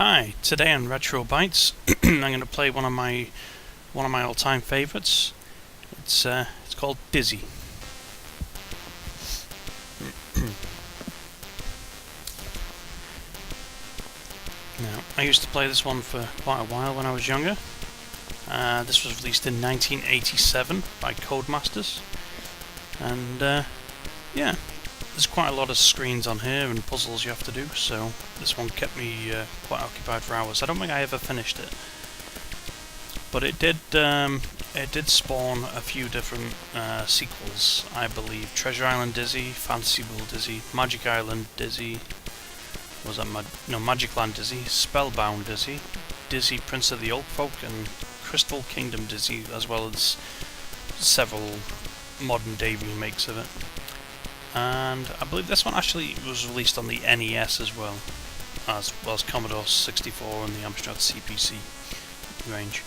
Hi, today on Retro Bytes, I'm going to play one of my all-time favorites. It's called Dizzy. Now, I used to play this one for quite a while when I was younger. This was released in 1987 by Codemasters, and yeah, there's quite a lot of screens on here and puzzles you have to do, so this one kept me quite occupied for hours. I don't think I ever finished it, but it did spawn a few different sequels, I believe. Treasure Island Dizzy, Fantasy World Dizzy, Magic Island Dizzy, was that Magic Land Dizzy, Spellbound Dizzy, Dizzy Prince of the Oak Folk, and Crystal Kingdom Dizzy, as well as several modern day remakes of it. And I believe this one actually was released on the NES as well as Commodore 64 and the Amstrad CPC range.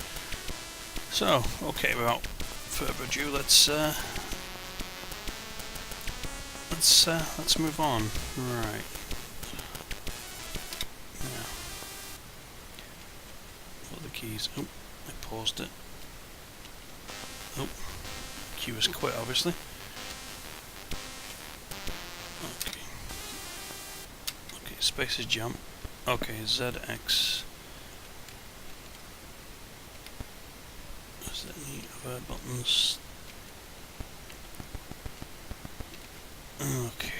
So, okay, without further ado, let's move on. Right. Now, what are the keys? Oh, I paused it. Oh, Q is quit, obviously. Okay, space is jump. Okay, ZX. Is there any other buttons? Okay.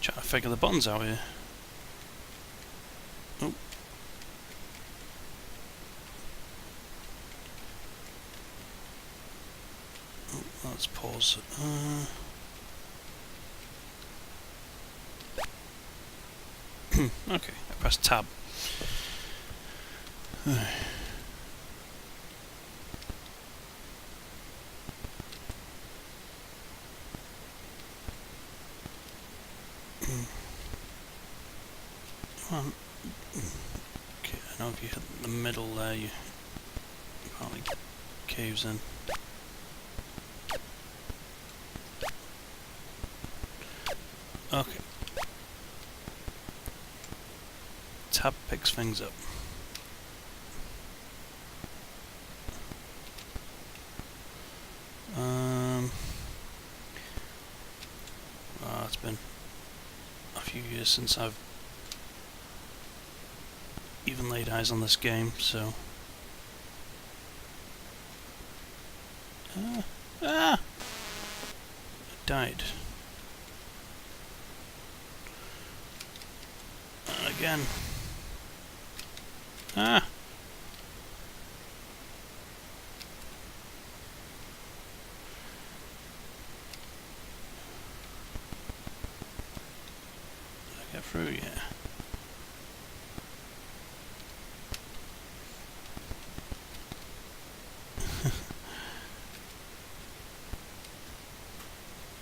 Trying to figure the buttons out here. Oh. Oh, let's pause it. Okay, I pressed tab. Okay, I know if you hit the middle there, you probably caves in. Okay. Tab picks things up. It's been a few years since I've even laid eyes on this game, so... I died. And again. Did I get through? Yeah.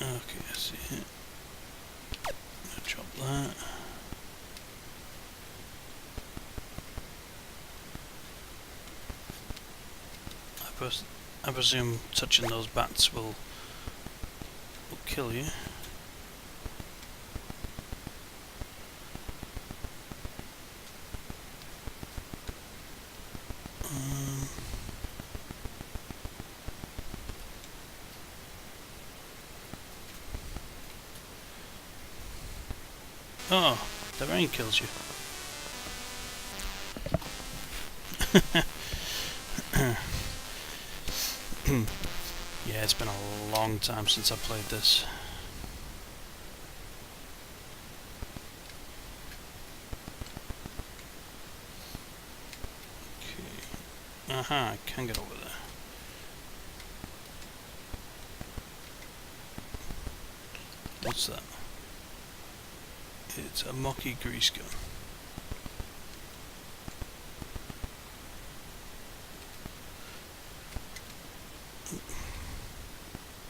Okay, I see it. I'll drop that. I presume touching those bats will kill you. Oh, the rain kills you. Yeah, it's been a long time since I played this. Okay. Aha, I can get over there. What's that? It's a mucky grease gun.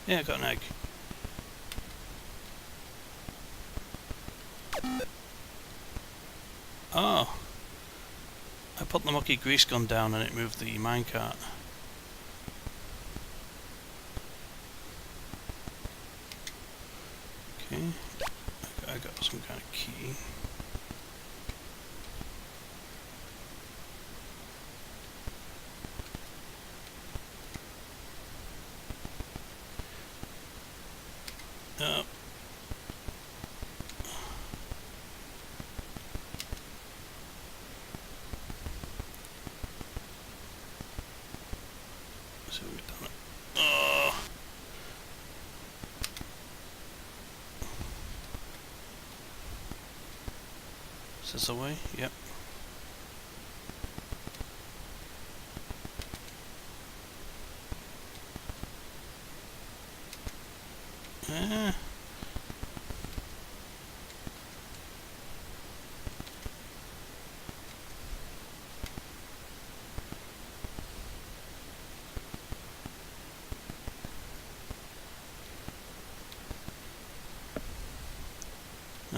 Yeah, I got an egg. put the mucky grease gun down and it moved the minecart. Okay, I got some kind of key. So we've done it. Oh. Is this the way? Yep.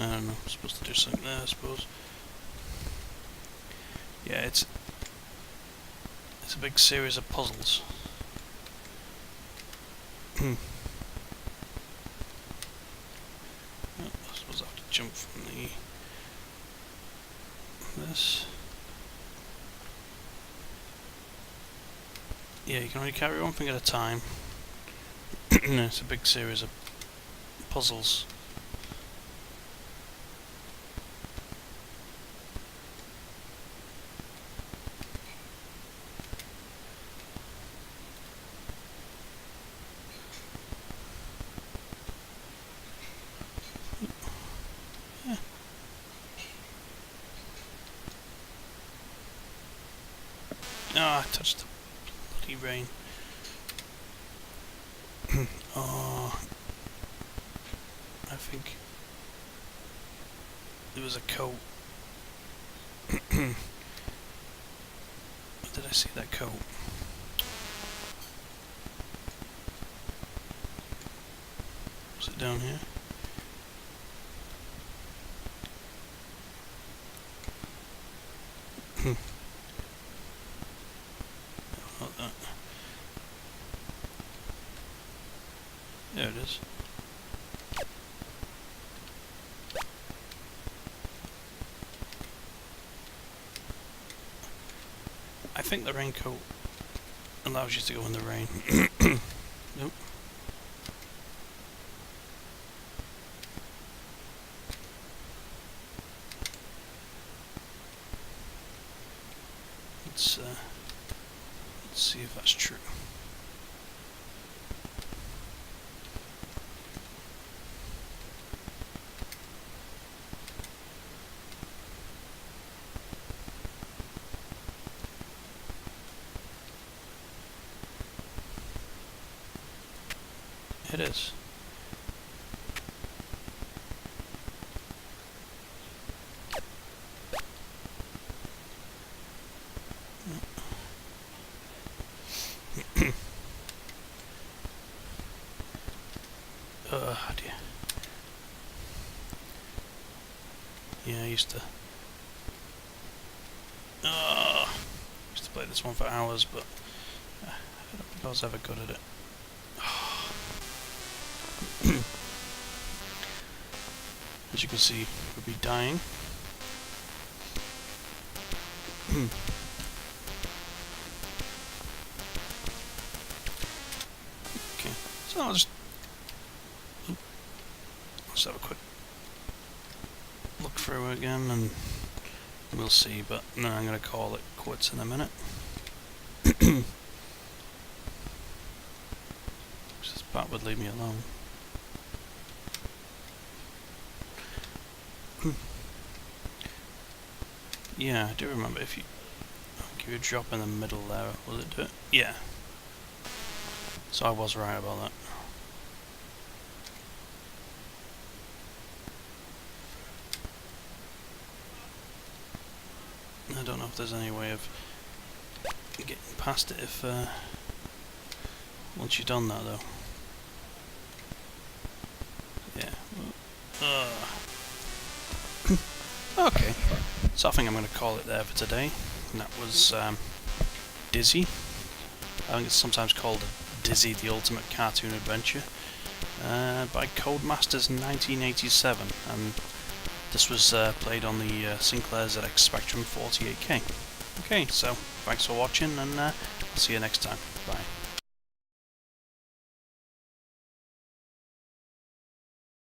I don't know, I'm supposed to do something there, I suppose. Yeah, it's a big series of puzzles. I suppose I have to jump from this. Yeah, you can only carry one thing at a time. It's a big series of puzzles. Ah, I touched the bloody rain. Oh, I think there was a coat. Where did I see that coat? Was it down here? Not that. There it is. I think the raincoat allows you to go in the rain. Nope. Let's see if that's true. It is. Dear. Yeah, I used to play this one for hours, but I don't think I was ever good at it. As you can see, we'll be dying. Okay, so I'll just have a quick look through again and we'll see, but no, I'm going to call it quits in a minute. This part would leave me alone. Yeah, I do remember if you give you a drop in the middle there, will it do it? Yeah. So I was right about that. I don't know if there's any way of getting past it if once you've done that though. Yeah. Okay. So I think I'm going to call it there for today. And that was Dizzy. I think it's sometimes called Dizzy the Ultimate Cartoon Adventure, by Codemasters in 1987, and this was played on the Sinclair ZX Spectrum 48K. Okay, so thanks for watching, and I'll see you next time. Bye.